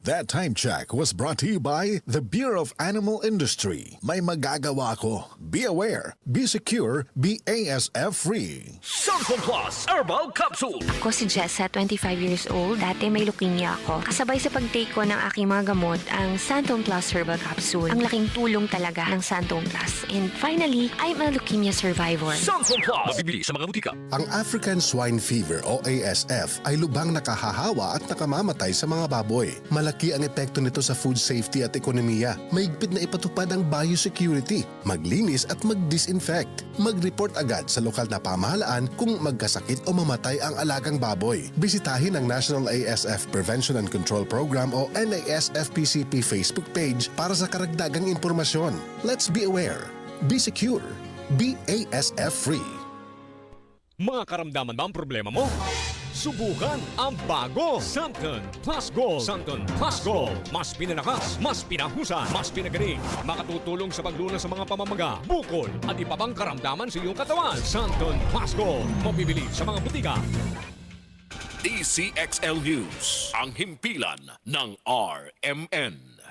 That time check was brought to you by the Bureau of Animal Industry. May magagawa ko. Be aware, be secure, be ASF-free. Santon Plus Herbal Capsule. Ako si Jessa, 25 years old. Dati may leukemia ako. Kasabay sa pag-take ko ng aking mga gamot, ang Santon Plus Herbal Capsule. Ang laking tulong talaga ng Santon Plus. And finally, I'm a leukemia survivor. Santon Plus. Mabibili sa mga butika. Ang African Swine Fever o ASF ay lubhang nakahahawa at nakamamatay sa mga baboy. Malaki ang epekto nito sa food safety at ekonomiya. Mahigpit na ipatupad ang biosecurity, maglinis at mag-disinfect. Mag-report agad sa lokal na pamahalaan kung magkasakit o mamatay ang alagang baboy. Bisitahin ang National ASF Prevention and Control Program o NASFPCP Facebook page para sa karagdagang impormasyon. Let's be aware, be secure, be ASF-free. Mga karamdaman ba ang problema mo? Subukan ang bago Santon Plus Gold. Santon Plus Gold. Mas pinanakas, mas pinahusan, mas pinagaling. Makatutulong sa paglunas sa mga pamamaga, bukol at iba pang karamdaman sa iyong katawan. Santon Plus Gold. Mabibili sa mga butika. DCXL News. Ang himpilan ng RMN.